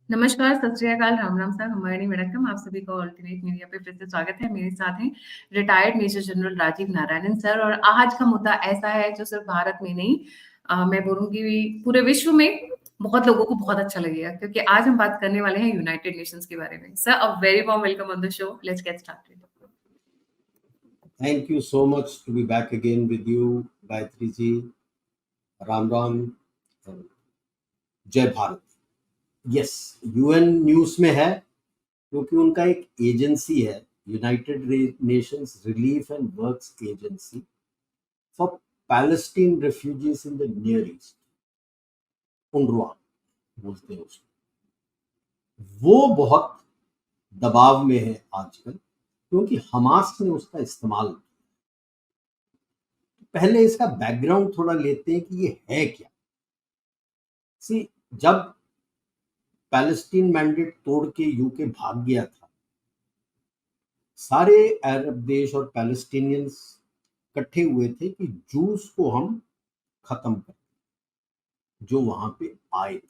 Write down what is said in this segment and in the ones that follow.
नमस्कार, सत श्री अकाल, राम राम साहब, हमारी वणक्कम। आप सभी का ऑल्टरनेट मीडिया पे फिर से स्वागत है। मेरे साथ हैं retired major general Rajiv Narayanan sir और आज का मुद्दा ऐसा है जो सिर्फ भारत में नहीं मैं बोलूँगी पूरे विश्व में बहुत लोगों को बहुत अच्छा लगेगा क्योंकि आज हम बात करने वाले हैं यूनाइटेड नेशंस के बारे में। Sir, a very warm welcome on the show. Let's get started. Thank you so much to be back again with you, Gayatri ji. Ram Ram, जय भारत। यस, यूएन न्यूज़ में है क्योंकि उनका एक एजेंसी है, United Nations relief and works agency for Palestine refugees in the Near East, उनरवा बोलते हैं उसको। वो बहुत दबाव में है आजकल क्योंकि हमास ने उसका इस्तेमाल किया। पहले इसका बैकग्राउंड थोड़ा लेते हैं कि ये है क्या। सी, जब पैलेस्टीन मैंडेट तोड़ के यूके भाग गया था, सारे अरब देश और पैलेस्टीनियंस इकट्ठे हुए थे कि जूस को हम खत्म कर, जो वहां पे आए थे।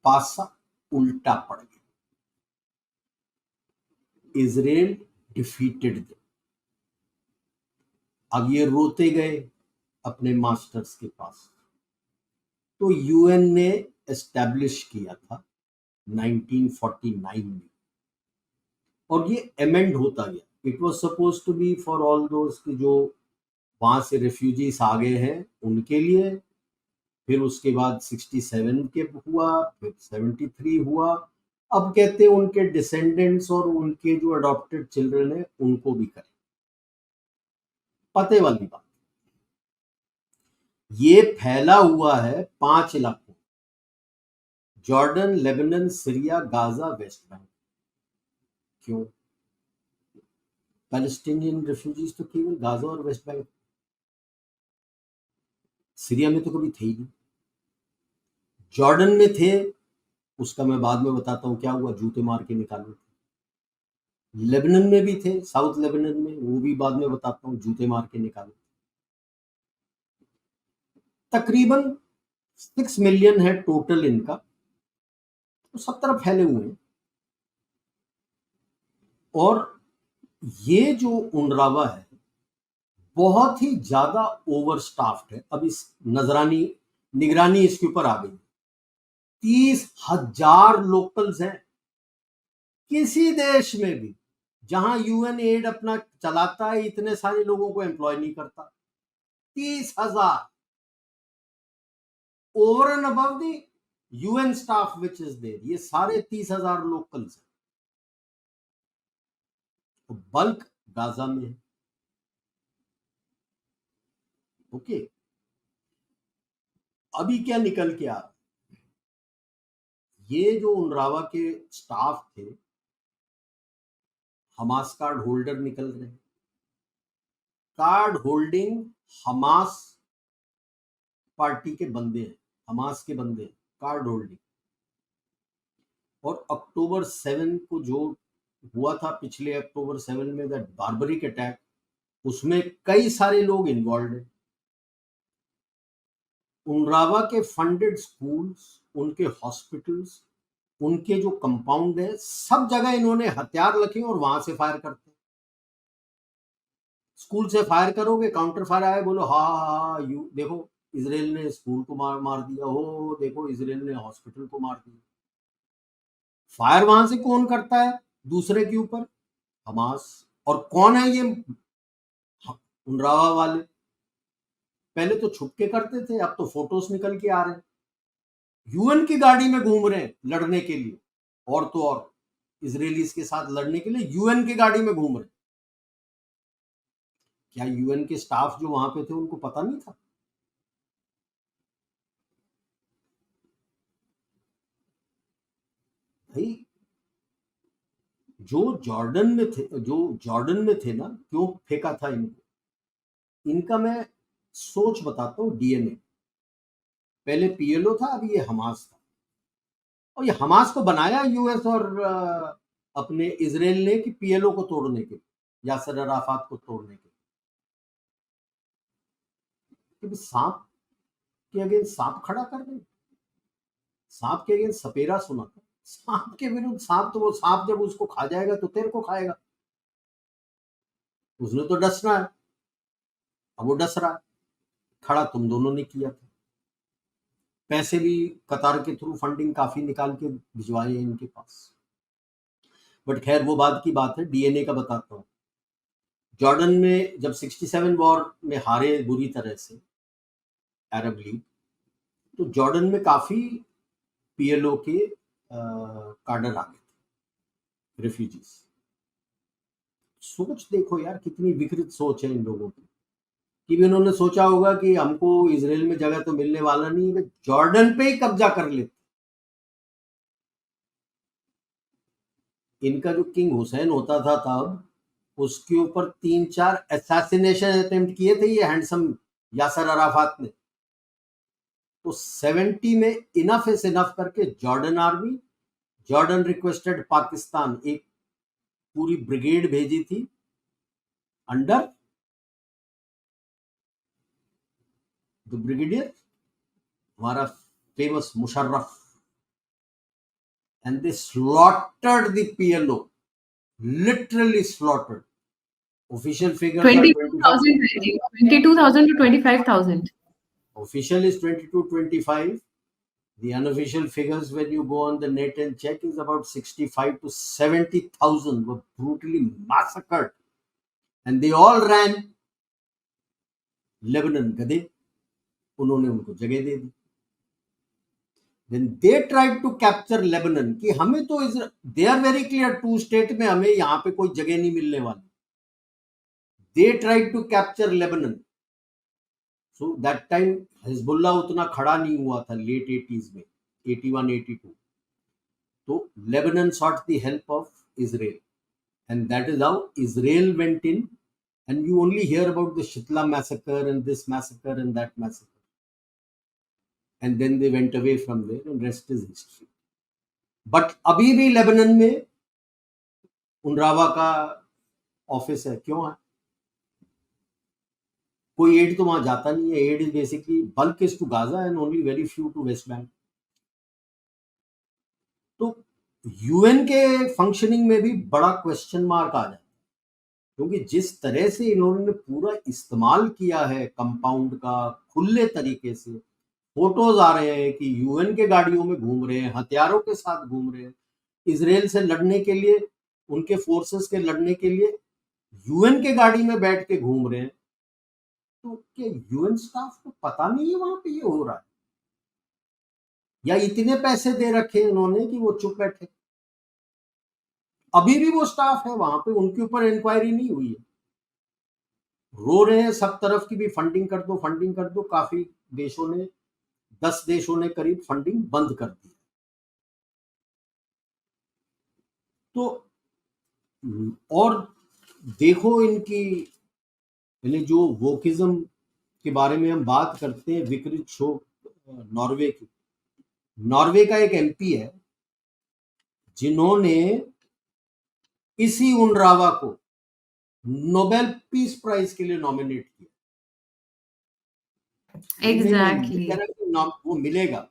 पासा उल्टा पड़ गया, इजराइल डिफीटेड थे। अब ये रोते गए अपने मास्टर्स के पास, तो यूएन ने एस्टैब्लिश किया था 1949 में और ये अमेंड होता गया। It was suppose to be for all दोस्त कि जो वहां से रेफ्यूजीज आ गए हैं उनके लिए, फिर उसके बाद 67 के हुआ, फिर 73 हुआ। अब कहते हैं उनके डिसेंडेंट्स और उनके जो अडॉप्टेड चिल्ड्रन है उनको भी करें। पते वाली बात, ये फैला हुआ है 5 इलाकों, Jordan, Lebanon, Syria, Gaza, West Bank. क्यों? पैलेस्टीनियन रेफ्यूजीज तो केवल गाजा और वेस्ट बैंक, सीरिया में तो कभी थे ही नहीं। जॉर्डन में थे, उसका मैं बाद में बताता हूँ क्या हुआ, जूते मार के निकाले थे। लेबनान में भी थे, साउथ लेबनान में, वो भी बाद में बताता हूँ, जूते मार के निकाले। तकरीबन 6 मिलियन है टोटल इनका, तो सब तरफ फैले हुए हैं। और ये जो उनरावा है बहुत ही ज्यादा ओवर स्टाफ्ड है। अब इस निगरानी इसके ऊपर आ गई। 30,000 लोकल्स हैं। किसी देश में भी जहां यूएन एड अपना चलाता है इतने सारे लोगों को एम्प्लॉय नहीं करता। 30,000 over and above the UN staff which is there. ये सारे 30,000 लोकल्स हैं। तो बल्क गाजा में है। ओके, अभी क्या निकल के आ रहा है, ये जो उनरावा के स्टाफ थे, हमास कार्ड होल्डर निकल रहे हैं। कार्ड होल्डिंग हमास पार्टी के बंदे हैं, हमास के बंदे हैं, कार्ड होल्डिंग। और अक्टूबर 7 को जो हुआ था, पिछले अक्टूबर 7 में दैट बार्बरिक अटैक, उसमें कई सारे लोग इन्वॉल्व हैं। उनरावा के फंडेड स्कूल्स, उनके हॉस्पिटल्स, उनके जो कंपाउंड है, सब जगह इन्होंने हथियार रखे और वहां से फायर करते हैं। स्कूल से फायर करोगे, काउंटर फायर आए, बोलो हाँ यू देखो इसराइल ने स्कूल को मार दिया, हो देखो इसराइल ने हॉस्पिटल को मार दिया। फायर वहां से कौन करता है? दूसरे के ऊपर, हमास। और कौन है ये उनरावा वाले? पहले तो छुप के करते थे, अब तो फोटोज निकल के आ रहे हैं। यूएन की गाड़ी में घूम रहे हैं लड़ने के लिए, और तो और इजरायलीज के साथ लड़ने के लिए यूएन की गाड़ी में घूम रहे हैं। क्या यूएन के स्टाफ जो वहां पे थे उनको पता नहीं था? भाई, जो जॉर्डन में थे ना, क्यों फेंका था इनको? इनका मैं सोच बताता हूँ। डीएनए पहले पीएलओ था, अभी ये हमास था। और ये हमास को बनाया यूएस और अपने इजराइल ने कि पीएलओ को तोड़ने के लिए, यासर अराफात को तोड़ने के लिए। कि सांप के अगेंस्ट सांप खड़ा कर दें। सांप के अगेंस्ट सपेरा सुना था, सांप के विरुद्ध सांप, तो वो सांप जब उसको खा जाएगा तो तेरे को खाएगा, उसने तो डसना है, अब वो डस रहा है, खड़ा तुम दोनों ने किया था, पैसे भी कतार के थ्रू फंडिंग काफी निकाल के भिजवाए हैं इनके पास। बट खैर वो बात की बात है, डीएनए का बताता हूँ। जॉर्डन में जब 67 वॉर में हारे बुरी तरह से अरब लीग, तो जॉर्डन में काफी पीएलओ के कार्डर आ गए थे, रिफ्यूजीज। सोच देखो यार, कितनी विकृत सोच है इन लोगों की, कि भी उन्होंने सोचा होगा कि हमको इजराइल में जगह तो मिलने वाला नहीं है, जॉर्डन पे ही कब्जा कर लेते। इनका जो किंग हुसैन होता था तब, उसके ऊपर 3-4 असैसिनेशन अटेम्प्ट किए थे ये हैंडसम यासर अराफात ने। तो 70 में इनफ इज इनफ करके Jordan army, Jordan requested Pakistan, एक पूरी ब्रिगेड भेजी थी अंडर द ब्रिगेडियर हमारा famous Musharraf, and they slaughtered the PLO, literally slaughtered. Official figures are 22,000, I think. 22,000 to 25,000. Official is 22-25. The unofficial figures, when you go on the net and check, is about 65 to 70,000 were brutally massacred, and they all ran Lebanon. गधे, उन्होंने उनको जगह दे दी। When they tried to capture Lebanon, कि हमें तो they are very clear, 2 state में हमें यहाँ पे कोई जगह नहीं मिलने वाली। They tried to capture Lebanon. So that time Hezbollah उतना खड़ा नहीं हुआ था, लेट 80s में, 81-82. तो Lebanon sought the help of Israel, and that is how Israel went in, and you only hear about the Shitla massacre and this massacre and that massacre. And then they went away from there, and rest is history. But अभी भी Lebanon में उनरावा का office है, क्यों है? कोई add तो वहां जाता नहीं है। Aid is basically bulk is to Gaza and only very few to West Bank. तो यूएन के फंक्शनिंग में भी बड़ा क्वेश्चन मार्क आ जाता है, क्योंकि जिस तरह से इन्होंने पूरा इस्तेमाल किया है कंपाउंड का खुले तरीके से, फोटोज आ रहे हैं कि यूएन के गाड़ियों में घूम रहे हैं, हथियारों के साथ घूम रहे हैं, इजराइल से लड़ने के लिए, उनके फोर्सेस के लड़ने के लिए यूएन के गाड़ी में बैठ के घूम रहे हैं। तो क्या यूएन स्टाफ को पता नहीं है वहां पे ये हो रहा है, या इतने पैसे दे रखे हैं उन्होंने कि वो चुप बैठे? अभी भी वो स्टाफ है वहां पे, उनके ऊपर इंक्वायरी नहीं हुई है। रो रहे हैं सब तरफ की भी फंडिंग कर दो, फंडिंग कर दो। काफी देशों ने, 10 देशों ने करीब फंडिंग बंद कर दी। तो और देखो इनकी, यानी जो वोकिज्म के बारे में हम बात करते हैं, विकृत शो नॉर्वे की, नॉर्वे का एक एमपी है जिन्होंने इसी उनरावा को नोबेल पीस प्राइज के लिए नॉमिनेट किया। एग्जैक्टली, वो मिलेगा।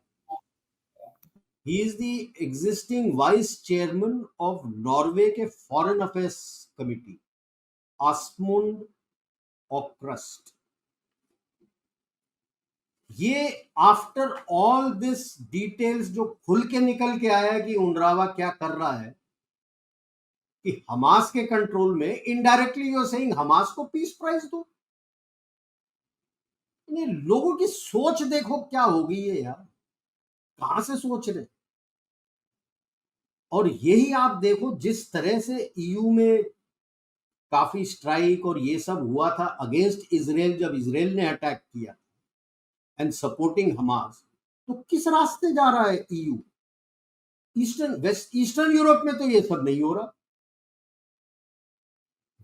He is the existing vice chairman of Norway के foreign affairs committee, Asmund Okrust। ये आफ्टर ऑल दिस डिटेल्स जो खुल के निकल के आया कि उनरावा क्या कर रहा है, कि हमास के कंट्रोल में, indirectly you are saying Hamas को पीस प्राइज दो। लोगों की सोच देखो क्या हो गई है यार, कहां से सोच रहे। और यही आप देखो जिस तरह से ईयू में काफी स्ट्राइक और ये सब हुआ था अगेंस्ट इजराइल, जब इजराइल ने अटैक किया एंड सपोर्टिंग हमास, तो किस रास्ते जा रहा है ईयू? ईस्टर्न यूरोप में तो ये सब नहीं हो रहा।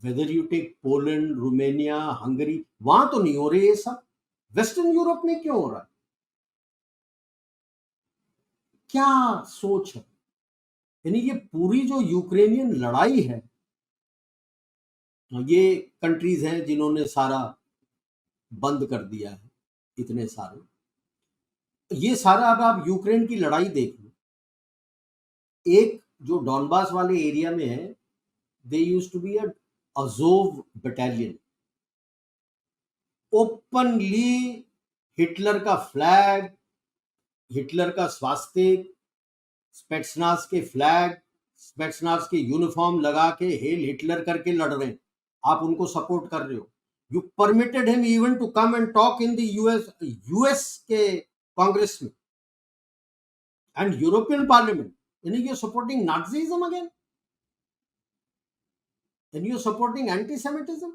Whether you take Poland, Romania, Hungary, वहां तो नहीं हो रहे ये सब। वेस्टर्न यूरोप में क्यों हो रहा है? क्या सोच है? यानी ये पूरी जो यूक्रेनियन लड़ाई है, ये कंट्रीज हैं जिन्होंने सारा बंद कर दिया है, इतने सारे। ये सारा अब आप यूक्रेन की लड़ाई देख लो, एक जो डॉनबास वाले एरिया में है, they used to be a Azov battalion, openly Hitler का फ्लैग, हिटलर का स्वास्तिक, स्पेट्सनाज के फ्लैग, स्पेट्सनाज के यूनिफॉर्म लगा के हेल हिटलर करके लड़ रहे हैं, आप उनको सपोर्ट कर रहे हो। You permitted him even to come and talk in the US के कांग्रेस में एंड यूरोपियन पार्लियामेंट, यानी you supporting Nazism again, and you're supporting anti-Semitism?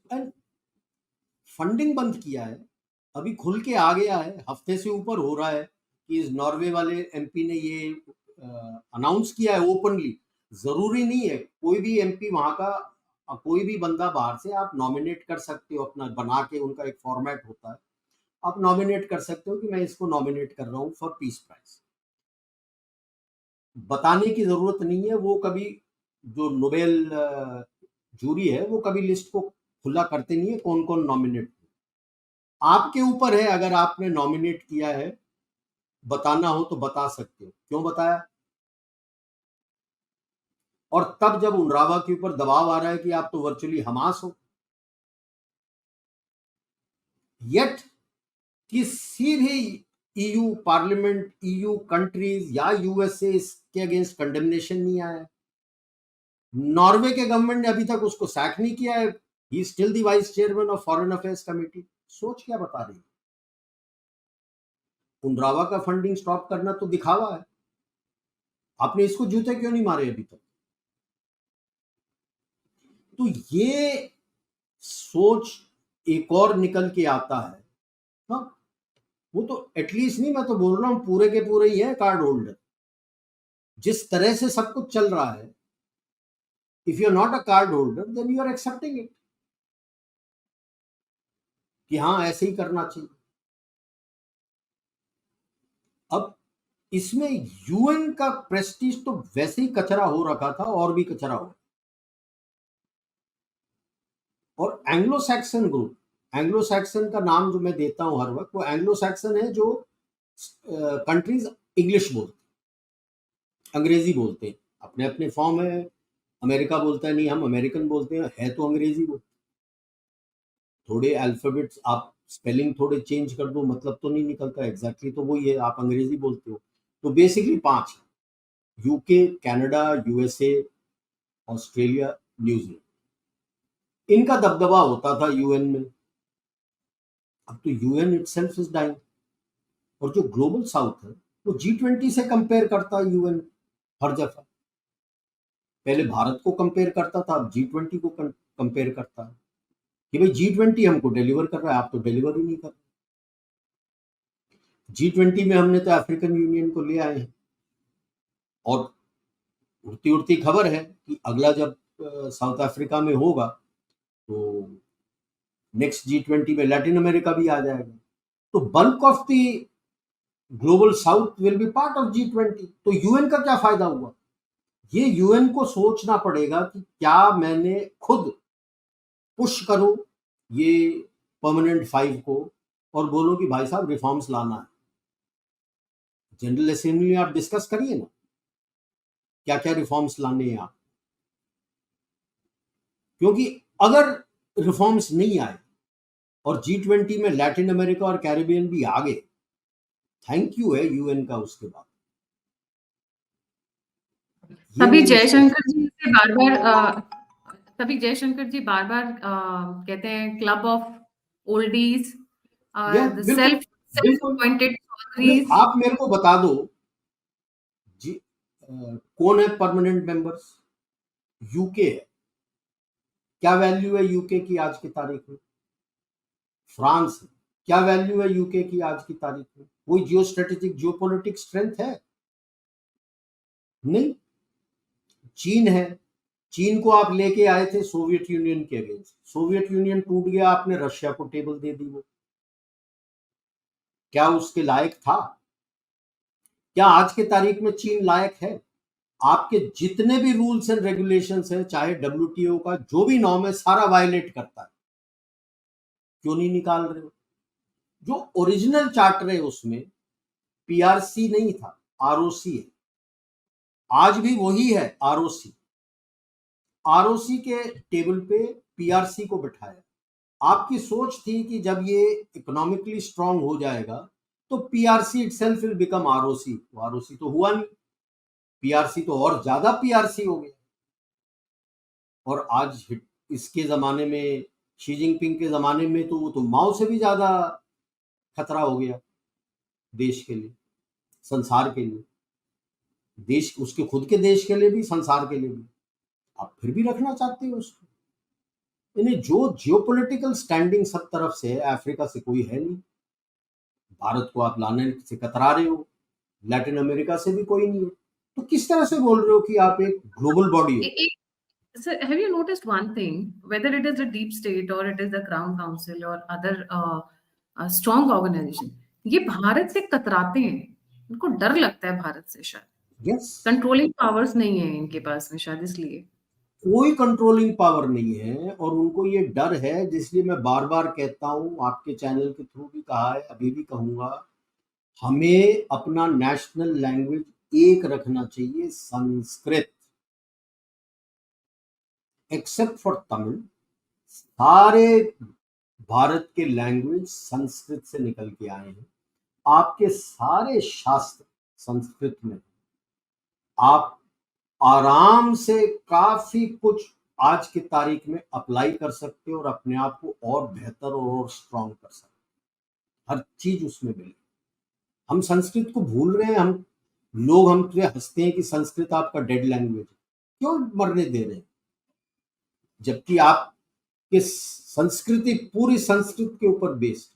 And funding बंद किया है, अभी खुल के आ गया है, हफ्ते से ऊपर हो रहा है कि इस नॉर्वे वाले एमपी ने ये अनाउंस किया है ओपनली। जरूरी नहीं है कोई भी एमपी वहां का, कोई भी बंदा बाहर से आप नॉमिनेट कर सकते हो, अपना बना के, उनका एक फॉर्मेट होता है, आप नॉमिनेट कर सकते हो कि मैं इसको नॉमिनेट कर रहा हूं फॉर पीस प्राइज। बताने की जरूरत नहीं है, वो कभी जो नोबेल जूरी है वो कभी लिस्ट को खुला करते नहीं है कौन कौन नॉमिनेट। आपके ऊपर है, अगर आपने नॉमिनेट किया है, बताना हो तो बता सकते हो, क्यों बताया। और तब जब उनरावा के ऊपर दबाव आ रहा है कि आप तो वर्चुअली हमास हो, येट किसी भी ईयू पार्लियामेंट, ईयू कंट्रीज या यूएसए इसके अगेंस्ट कंडेमनेशन नहीं आया है। नॉर्वे के गवर्नमेंट ने अभी तक उसको सैक नहीं किया है, he still the vice chairman of foreign affairs committee. सोच क्या बता रही है। उनरावा का फंडिंग स्टॉप करना तो दिखावा है, आपने इसको जूते क्यों नहीं मारे अभी तक। तो ये सोच एक और निकल के आता है। हाँ, वो तो एटलीस्ट नहीं, मैं तो बोल रहा हूं पूरे के पूरे ही है कार्ड होल्डर। जिस तरह से सब कुछ चल रहा है, if you are not a card holder then you are accepting it कि हाँ ऐसे ही करना चाहिए। अब इसमें यूएन का प्रेस्टीज तो वैसे ही कचरा हो रखा था, और भी कचरा हो। और Anglo Saxon group, Anglo Saxon का नाम जो मैं देता हूं हर वक्त, वो एंग्लो सैक्सन है जो कंट्रीज इंग्लिश बोलते, अंग्रेजी बोलते हैं, अपने अपने फॉर्म है। अमेरिका बोलता है नहीं हम अमेरिकन बोलते हैं, है तो अंग्रेजी बोलते। थोड़े अल्फाबेट्स आप स्पेलिंग थोड़े चेंज कर दो, मतलब तो नहीं निकलता एग्जैक्टली, तो वही है, आप अंग्रेजी बोलते हो। तो बेसिकली 5 है, UK, Canada, USA, Australia, New Zealand. इनका दबदबा होता था यूएन में। अब तो यूएन इटसेल्फ इज डाइंग। और जो ग्लोबल साउथ है वो G20 से कंपेयर करता है यूएन हर दफा। पहले भारत को कंपेयर करता था, अब G20 को कंपेयर करता है कि भाई G20 हमको डिलीवर कर रहा है, आप तो डिलीवर ही नहीं कर रहे। G20 में हमने तो अफ्रीकन यूनियन को ले आए हैं, और उड़ती उड़ती खबर है कि अगला जब साउथ अफ्रीका में होगा तो नेक्स्ट G20 में लैटिन अमेरिका भी आ जाएगा। तो bulk of the global south will be part of G20। तो यूएन का क्या फायदा हुआ। ये यूएन को सोचना पड़ेगा कि क्या मैंने खुद पुश करूं ये परमानेंट 5 को, और बोलो कि भाई साहब रिफॉर्म्स लाना है। जनरल असेंबली में आप डिस्कस करिए ना, क्या क्या रिफॉर्म्स लाने हैं आप। क्योंकि अगर रिफॉर्म्स नहीं आए और G20 में लैटिन अमेरिका और कैरिबियन भी आ गए, थैंक यू है यूएन का उसके बाद। तभी जयशंकर जी से बार बार कहते हैं club of oldies, self appointed chaudharies. आप मेरे को बता दो जी, कौन है परमानेंट मेंबर्स। यूके है, क्या वैल्यू है यूके की आज की तारीख में। फ्रांस है, क्या वैल्यू है यूके की आज की तारीख में। कोई जियो स्ट्रेटेजिक जियो पॉलिटिक स्ट्रेंथ है नहीं। चीन है, चीन को आप लेके आए थे सोवियत यूनियन के अगेंस्ट, सोवियत यूनियन टूट गया, आपने रशिया को टेबल दे दी। वो क्या उसके लायक था। क्या आज के तारीख में चीन लायक है। आपके जितने भी रूल्स एंड रेगुलेशंस हैं, चाहे WTO का जो भी नॉर्म है, सारा वायलेट करता है। क्यों नहीं निकाल रहे हो? जो ओरिजिनल चार्टर है उसमें पीआरसी नहीं था, आरओसी है। आज भी वही है, आरओसी। आरओसी के टेबल पे पीआरसी को बिठाया। आपकी सोच थी कि जब ये इकोनॉमिकली स्ट्रांग हो जाएगा तो PRC itself will become ROC. ROC तो हुआ नहीं, पीआरसी तो और ज्यादा पीआरसी हो गया। और आज इसके जमाने में, शी जिनपिंग के जमाने में, तो वो तो माओ से भी ज्यादा खतरा हो गया देश के लिए, संसार के लिए, देश, उसके खुद के देश के लिए भी, संसार के लिए भी। आप फिर भी रखना चाहते हो उसको? यानी जो जियोपॉलिटिकल स्टैंडिंग सब तरफ से है, अफ्रीका से कोई है नहीं। भारत को आप लाने से कतरा रहे हो, लैटिन अमेरिका से भी कोई नहीं है, तो किस तरह से बोल रहे हो कि आप एक ग्लोबल बॉडी हो? Sir, have you noticed one thing? Whether it is the deep state or it is the Crown Council or other strong organization, ये भारत से कतराते हैं। उनको डर लगता है भारत से शायद। यस, कंट्रोलिंग पावर्स नहीं है इनके पास में शायद इसलिए। कोई कंट्रोलिंग पावर नहीं है और उनको ये डर है, जिसलिए मैं बार बार कहता हूं, आपके चैनल के थ्रू भी कहा है, अभी भी कहूंगा, हमें अपना नेशनल लैंग्वेज एक रखना चाहिए, संस्कृत। एक्सेप्ट फॉर तमिल, सारे भारत के लैंग्वेज संस्कृत से निकल के आए हैं। आपके सारे शास्त्र संस्कृत में। आप आराम से काफी कुछ आज की तारीख में अप्लाई कर सकते हो और अपने आप को और बेहतर और स्ट्रांग कर सकते हो। हर चीज उसमें मिले। हम संस्कृत को भूल रहे हैं। हम लोग हम पे हंसते हैं कि संस्कृत आपका डेड लैंग्वेज है। क्यों मरने दे रहे हैं? जबकि आपके संस्कृति पूरी संस्कृत के ऊपर बेस्ड।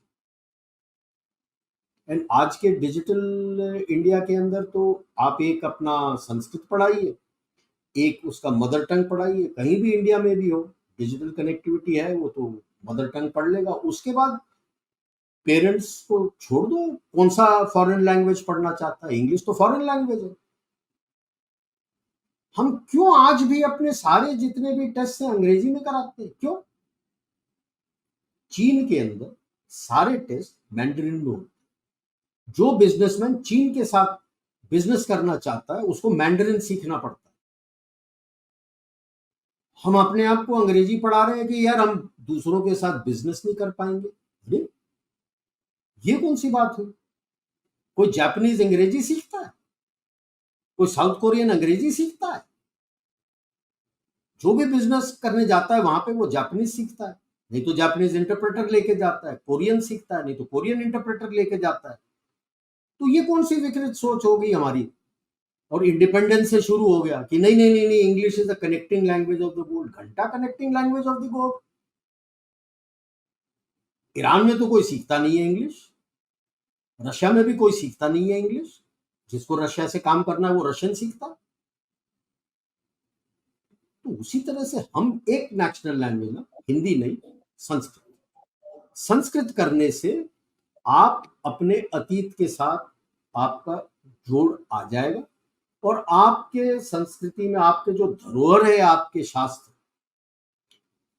एंड आज के डिजिटल इंडिया के अंदर तो आप एक अपना संस्कृत पढ़ाइए, एक उसका मदर टंग पढ़ाइए, कहीं भी इंडिया में भी हो, डिजिटल कनेक्टिविटी है, वो तो मदर टंग पढ़ लेगा। उसके बाद पेरेंट्स को छोड़ दो, कौन सा फॉरेन लैंग्वेज पढ़ना चाहता है। इंग्लिश तो फॉरेन लैंग्वेज है। हम क्यों आज भी अपने सारे जितने भी टेस्ट हैं अंग्रेजी में कराते हैं? क्यों? चीन के अंदर सारे टेस्ट मैंडरिन में होते हैं। जो बिजनेसमैन चीन के साथ बिजनेस करना चाहता है उसको मैंडरिन सीखना पड़ता है। हम अपने आप को अंग्रेजी पढ़ा रहे हैं कि यार हम दूसरों के साथ बिजनेस नहीं कर पाएंगे। अरे ये कौन सी बात हुई? कोई जापानीज अंग्रेजी सीखता है? कोई साउथ कोरियन अंग्रेजी सीखता है? जो भी बिजनेस करने जाता है वहां पे वो जापानीज सीखता है, नहीं तो जापानीज इंटरप्रेटर लेके जाता है। कोरियन सीखता है, नहीं तो कोरियन इंटरप्रेटर लेके जाता है। तो ये कौन सी विकृत सोच हो गई हमारी? और इंडिपेंडेंस से शुरू हो गया कि नहीं नहीं नहीं नहीं, English is the connecting language of the world. घंटा connecting language of the world. Iran में तो कोई सीखता नहीं है इंग्लिश, रशिया में भी कोई सीखता नहीं है इंग्लिश। जिसको रशिया से काम करना है वो रशियन सीखता। तो उसी तरह से हम एक नेशनल लैंग्वेज ना, हिंदी नहीं, संस्कृत। संस्कृत करने से आप अपने अतीत के साथ आपका जोड़ आ जाएगा और आपके संस्कृति में आपके जो धरोहर है, आपके शास्त्र,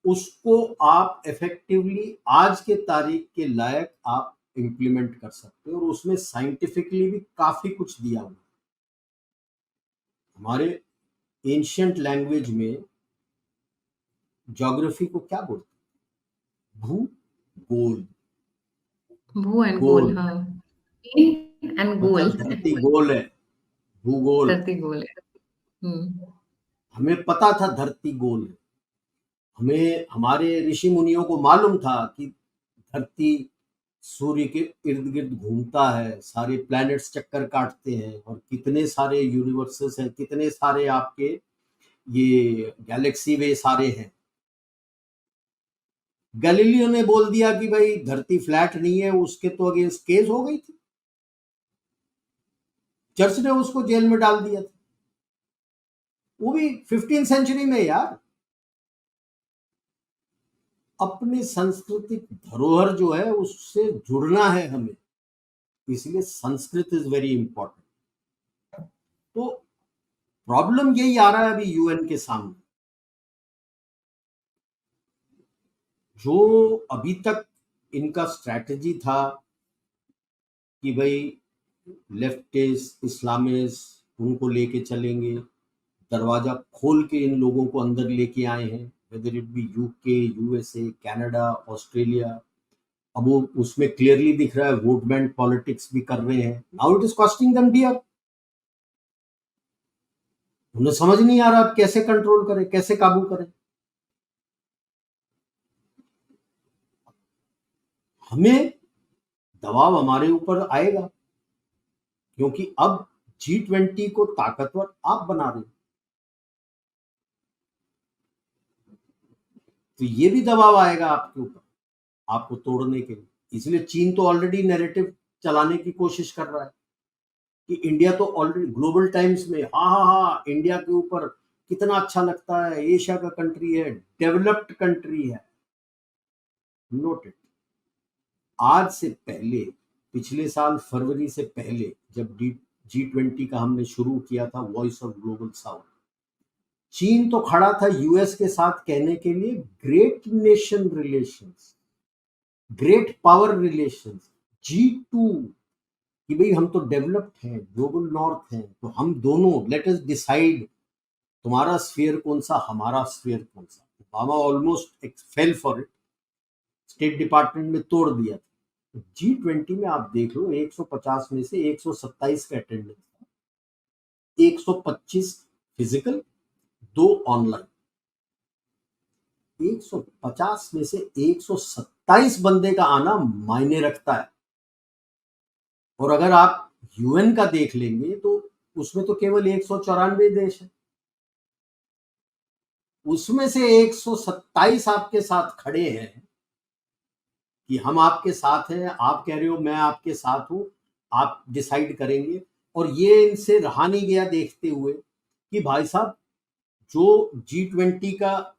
उसको आप इफेक्टिवली आज के तारीख के लायक आप इंप्लीमेंट कर सकते हो। और उसमें साइंटिफिकली भी काफी कुछ दिया हुआ है। हमारे एंशियंट लैंग्वेज में ज्योग्राफी को क्या बोलते हैं? भूगोल। भू एंड गोल गोल, हाँ। एंड गोल। मतलब धरती गोल है, भूगोल। धरती गोल है। हमें पता था धरती गोल है। हमें हमारे ऋषि मुनियों को मालूम था कि धरती सूर्य के इर्द गिर्द घूमता है, सारे प्लैनेट्स चक्कर काटते हैं और कितने सारे यूनिवर्सेस हैं, कितने सारे आपके ये गैलेक्सी वे सारे हैं। गैलीलियो ने बोल दिया कि भाई धरती फ्लैट नहीं है, उसके तो अगेंस्ट केस हो गई थी। चर्च ने उसको जेल में डाल दिया था, वो भी 15वीं सेंचुरी में। यार अपनी सांस्कृतिक धरोहर जो है उससे जुड़ना है हमें, इसलिए संस्कृत इज वेरी इंपॉर्टेंट। तो प्रॉब्लम यही आ रहा है अभी यूएन के सामने। जो अभी तक इनका स्ट्रैटेजी था कि भाई लेफ्टिस्ट इस्लामिस्ट उनको लेके चलेंगे, दरवाजा खोल के इन लोगों को अंदर लेके आए हैं, whether it be UK, USA, Canada, Australia. अब वो उसमें क्लियरली दिख रहा है वोट बैंक पॉलिटिक्स भी कर रहे हैं। Now it is costing them dear. उन्हें समझ नहीं आ रहा अब कैसे कंट्रोल करें, कैसे काबू करें। हमें दबाव हमारे ऊपर आएगा, क्योंकि अब G20 को ताकतवर आप बना रहे हो, तो ये भी दबाव आएगा आपके ऊपर, आपको तोड़ने के लिए। इसलिए चीन तो ऑलरेडी नैरेटिव चलाने की कोशिश कर रहा है कि इंडिया तो ऑलरेडी ग्लोबल टाइम्स में हाँ इंडिया के ऊपर कितना अच्छा लगता है, एशिया का कंट्री है, डेवलप्ड कंट्री है। Note it. आज से पहले, पिछले साल फरवरी से पहले जब G20 का हमने शुरू किया था, वॉइस ऑफ ग्लोबल साउथ, चीन तो खड़ा था यूएस के साथ कहने के लिए great nation relations, great power relations, G2, कि भाई हम तो डेवलप्ड हैं, ग्लोबल नॉर्थ हैं, तो हम दोनों लेट अस डिसाइड तुम्हारा स्फीयर कौन सा, हमारा स्फीयर कौन सा। Obama almost fail for it, state department में तोड़ दिया था। G20 में आप देख लो 150 में से 127 का अटेंडेंस था, 125 फिजिकल, 2 ऑनलाइन। 150 में से 127 बंदे का आना मायने रखता है। और अगर आप यूएन का देख लेंगे तो उसमें तो केवल 194 देश है, उसमें से 127 आपके साथ खड़े हैं कि हम आपके साथ हैं, आप कह रहे हो मैं आपके साथ हूं, आप डिसाइड करेंगे। और ये इनसे रहा नहीं गया देखते हुए कि भाई साहब जो G20 का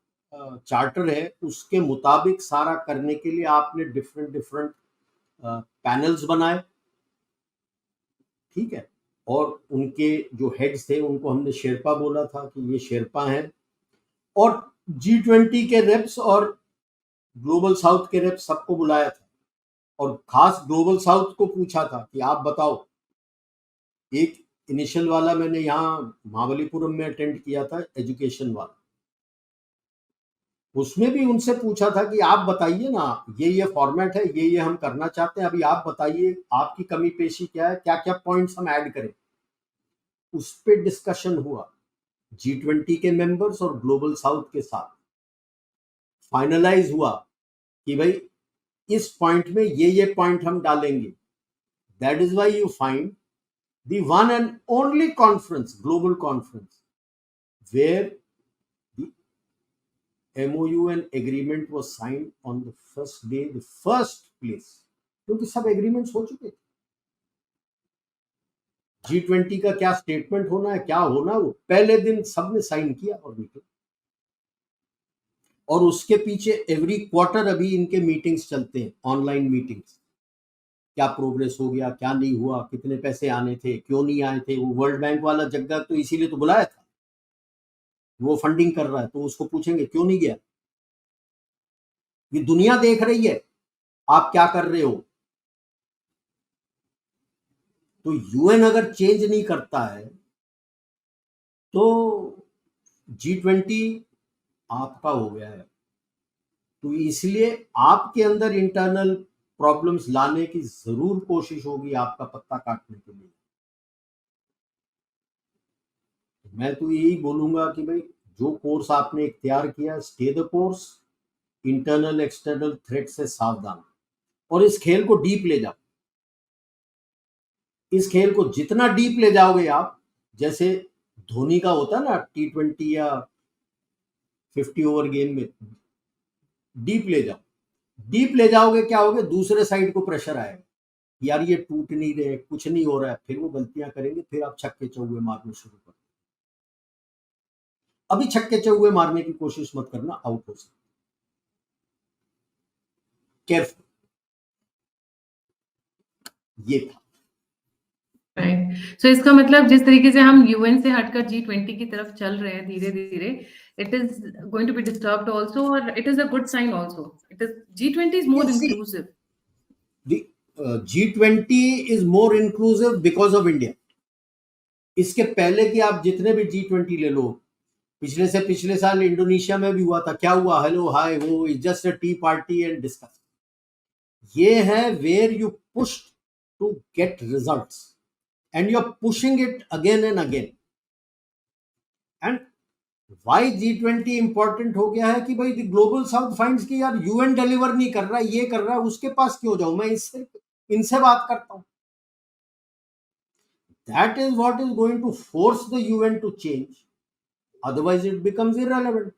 चार्टर है उसके मुताबिक सारा करने के लिए आपने डिफरेंट पैनल्स बनाए, ठीक है। और उनके जो हेड्स थे उनको हमने शेरपा बोला था कि ये शेरपा हैं। और G20 के रेप्स और ग्लोबल साउथ के रेप्स सबको बुलाया था, और खास ग्लोबल साउथ को पूछा था कि आप बताओ। एक इनिशियल वाला मैंने यहाँ महाबलीपुरम में अटेंड किया था, एजुकेशन वाला, उसमें भी उनसे पूछा था कि आप बताइए ना, ये फॉर्मेट है, ये हम करना चाहते हैं, अभी आप बताइए आपकी कमी पेशी क्या है, क्या क्या पॉइंट्स हम ऐड करें। उस पर डिस्कशन हुआ G20 के मेंबर्स और ग्लोबल साउथ के साथ, फाइनलाइज हुआ कि भाई इस पॉइंट में ये पॉइंट हम डालेंगे। That is why you find the one and only conference, global conference, where the MOU and agreement was signed on the first day, the first place, क्योंकि सब एग्रीमेंट्स हो चुके थे। G20 का क्या स्टेटमेंट होना है, क्या होना, वो पहले दिन सबने साइन किया और मीटिंग। और उसके पीछे एवरी क्वार्टर अभी इनके मीटिंग्स चलते हैं, ऑनलाइन मीटिंग्स, क्या प्रोग्रेस हो गया, क्या नहीं हुआ, कितने पैसे आने थे, क्यों नहीं आए थे। वो वर्ल्ड बैंक वाला जग्गा तो इसीलिए तो बुलाया था, वो फंडिंग कर रहा है, तो उसको पूछेंगे क्यों नहीं गया। ये दुनिया देख रही है आप क्या कर रहे हो। तो यूएन अगर चेंज नहीं करता है तो G20 आपका हो गया है। तो इसलिए आपके अंदर इंटरनल प्रॉब्लम्स लाने की जरूर कोशिश होगी आपका पत्ता काटने के लिए। मैं तो यही बोलूंगा कि भाई जो कोर्स आपने इख्तियार किया, stay the course, internal external threat से सावधान, और इस खेल को डीप ले जाओ। इस खेल को जितना डीप ले जाओगे आप, जैसे धोनी का होता है ना T20 या 50 ओवर गेम में, डीप ले जाओ। डीप ले जाओगे क्या होगे, दूसरे साइड को प्रेशर आएगा, यार ये टूट नहीं रहे, कुछ नहीं हो रहा है, फिर वो गलतियां करेंगे, फिर आप छक्के चौके मारने शुरू कर। अभी छक्के चौके मारने की कोशिश मत करना, आउट हो सकते। केयरफुल। ये था। राइट। सो इसका मतलब जिस तरीके से हम यूएन से हटकर G20 की तरफ चल रहे हैं धीरे धीरे, it is going to be disturbed also, और it is a good sign also. It is G20 is more inclusive. The G20 is more inclusive because of India. इसके पहले कि आप जितने भी G20 ले लो, पिछले से पिछले साल इंडोनेशिया में भी हुआ था, क्या हुआ? हेलो हाय, वो just a tea party and discuss. ये है where you push to get results and you are pushing it again and again. And why G20 important हो गया है कि भाई द ग्लोबल साउथ फाइंड्स कि यार यूएन डिलीवर नहीं कर रहा, ये कर रहा है, उसके पास क्यों जाऊं मैं, इनसे बात करता हूं. That is what is going to force the UN to change. Otherwise, it becomes irrelevant.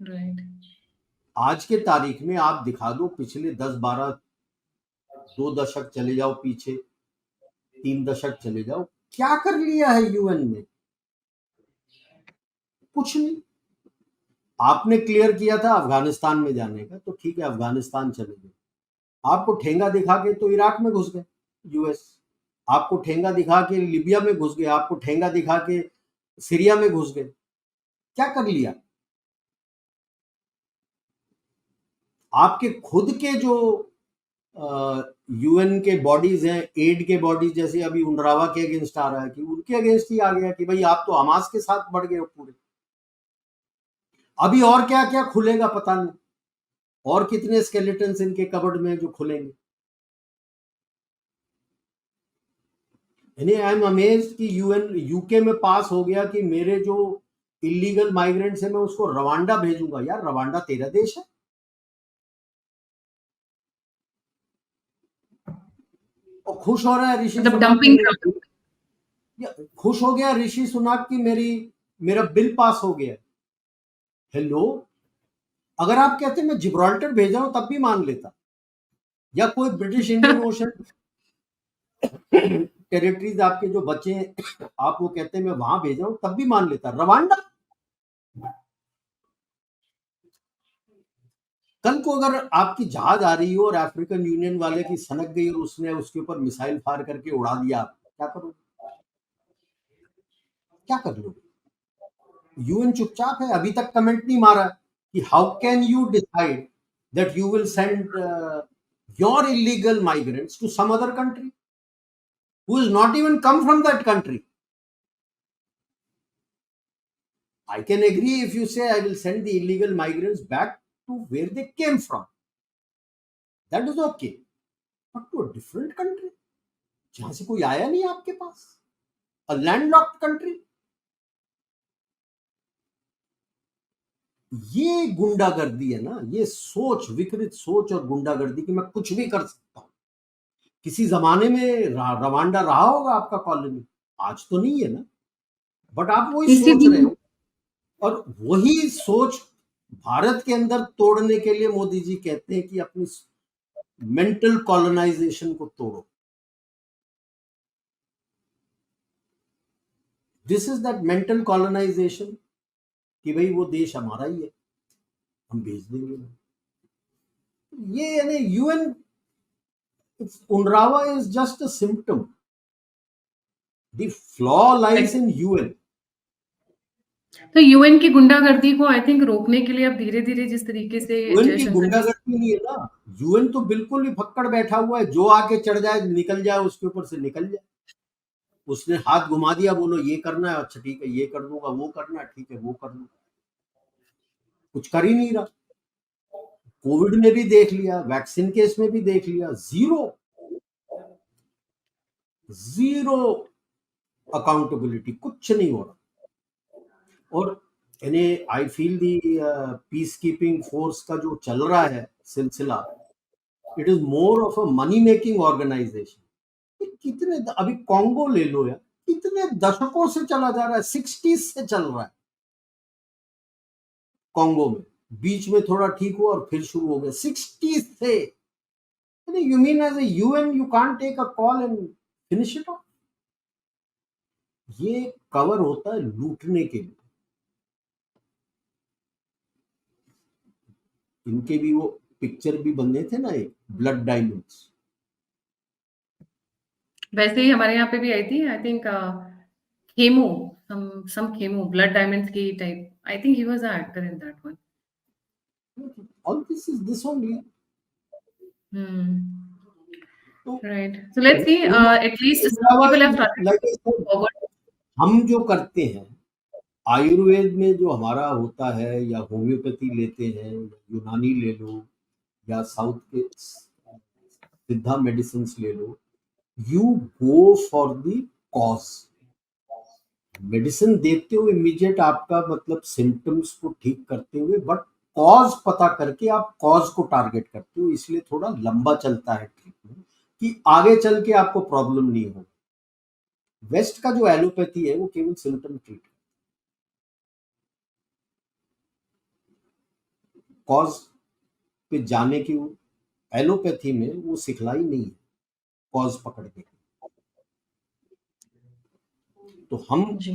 Right. आज के तारीख में आप दिखा दो पिछले 10-12 2 दशक चले जाओ पीछे, 3 दशक चले जाओ, क्या कर लिया है यूएन ने? कुछ नहीं. आपने क्लियर किया था अफगानिस्तान में जाने का, तो ठीक है अफगानिस्तान चले गए. आपको ठेंगा दिखा के तो इराक में घुस गए यूएस. आपको ठेंगा दिखा के लिबिया में घुस गए. आपको ठेंगा दिखा के सीरिया में घुस गए. क्या कर लिया? आपके खुद के जो यूएन के बॉडीज हैं, एड के बॉडीज, जैसे अभी उनरावा के अगेंस्ट आ रहा है कि उनके अगेंस्ट ही आ गया कि भाई आप तो हमास के साथ बढ़ गए हो पूरे. अभी और क्या क्या खुलेगा पता नहीं, और कितने स्केलेटन्स इनके कबर्ड में जो खुलेंगे. आई एम अमेज्ड कि यूएन यूके में पास हो गया कि मेरे जो इलीगल माइग्रेंट्स है मैं उसको रवांडा भेजूंगा. यार रवांडा तेरा देश है. और खुश हो रहा है ऋषि मतलब सुनाक डंपिंग. खुश हो गया ऋषि सुनाक की मेरा बिल पास हो गया. हेलो, अगर आप कहते मैं जिब्राल्टर भेज रहा हूं तब भी मान लेता, या कोई ब्रिटिश इंडियन ओशन टेरिटरीज आपके जो बचे हैं आप वो कहते हैं मैं वहां भेज रहा हूं तब भी मान लेता. रवांडा, कल को अगर आपकी जहाज आ रही हो और अफ्रीकन यूनियन वाले की सनक गई और उसने उसके ऊपर मिसाइल फायर करके उड़ा दिया, क्या करोगे? क्या कर लोगे? यूएन चुपचाप है, अभी तक कमेंट नहीं मारा कि how can you decide that you will send your illegal migrants to some other country who is not even come from that country. I can agree if you say I will send the illegal migrants back to where they came from. That is okay. But to a different country, जहां से कोई आया नहीं आपके पास, a landlocked country. ये गुंडागर्दी है ना, ये सोच, विकृत सोच और गुंडागर्दी कि मैं कुछ भी कर सकता हूं. किसी जमाने में रवांडा रहा होगा आपका कॉलोनी, आज तो नहीं है ना, बट आप वही सोच रहे हो. और वही सोच भारत के अंदर तोड़ने के लिए मोदी जी कहते हैं कि अपनी मेंटल कॉलोनाइजेशन को तोड़ो. This is that mental colonisation कि भाई वो देश हमारा ही है, हम भेज देंगे. ये यानी UN, UNRWA is just a symptom. The flaw lies in UN. तो यूएन की गुंडागर्दी को आई थिंक रोकने के लिए अब धीरे धीरे जिस तरीके से यूएन की गुंडागर्दी नहीं है ना, यूएन तो बिल्कुल ही फक्कड़ बैठा हुआ है, जो आके चढ़ जाए निकल जाए उसके ऊपर से निकल जाए. उसने हाथ घुमा दिया, बोलो ये करना है, अच्छा ठीक है ये कर दूंगा, वो करना है ठीक है वो कर दूंगा. कुछ कर ही नहीं रहा. कोविड में भी देख लिया, वैक्सीन केस में भी देख लिया, जीरो अकाउंटेबिलिटी, कुछ नहीं हो रहा. और यानी I feel the peace keeping force का जो चल रहा है सिलसिला, it is more of a money making organisation. कितने अभी कॉन्गो ले लो यार, कितने दशकों से चला जा रहा है, 60s से चल रहा है कॉन्गो में. बीच में थोड़ा ठीक हुआ और फिर शुरू हो गया 60s से. You mean as a UN you can't take a call and finish it off? ये कवर होता है लूटने के लिए. इनके भी वो पिक्चर भी बने थे ना, एक ब्लड डायमंड्स. वैसे ही हमारे यहाँ पे भी आई थी आई थिंक खेमो, some खेमो ब्लड डायमंड्स की type. I think he was an actor in that one. All this is this only. तो Right. So let's see. At least some people have started like forward. हम जो करते हैं आयुर्वेद में जो हमारा होता है या होम्योपैथी लेते हैं, यूनानी ले लो या साउथ के सिद्धा मेडिसिन ले लो, you go for the cause. Medicine देते हो इमीडिएट आपका मतलब सिम्टम्स को ठीक करते हुए, बट कॉज पता करके आप कॉज को टारगेट करते हो, इसलिए थोड़ा लंबा चलता है ट्रीटमेंट कि आगे चल के आपको प्रॉब्लम नहीं हो। वेस्ट का जो एलोपैथी है वो केवल सिम्टम ट्रीट, कॉज पे जाने की एलोपैथी में वो सिखलाई नहीं है, कॉज पकड़ के। तो हम जी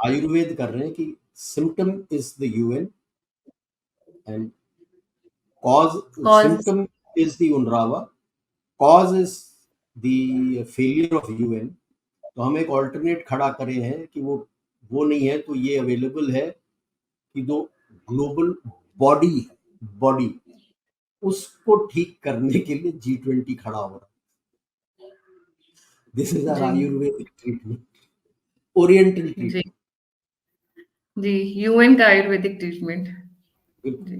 आयुर्वेद कर रहे हैं कि symptom is the UN and cause cause symptom is the unrawa, cause is the failure of UN। तो हम एक ऑल्टरनेट खड़ा करे हैं कि वो नहीं है तो ये अवेलेबल है कि जो ग्लोबल बॉडी है, बॉडी उसको ठीक करने के लिए G20 खड़ा हो रहा है। दिस इज आवर जी आयुर्वेदिक ट्रीटमेंट, ओरिएंटल जी ट्रीटमेंट। जी यूएन का आयुर्वेदिक ट्रीटमेंट। जी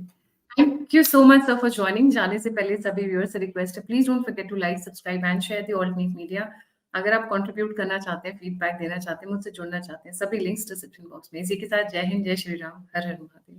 thank you so much sir for joining. जाने से पहले सभी व्यूअर्स से रिक्वेस्ट है, please don't forget to like, subscribe and share the alternate media. अगर आप कंट्रीब्यूट करना चाहते हैं, फीडबैक देना चाहते हैं, मुझसे जुड़ना चाहते हैं, सभी लिंक्स डिस्क्रिप्शन बॉक्स में। इसी के साथ जय हिंद, जय श्री राम, हर हर महादेव।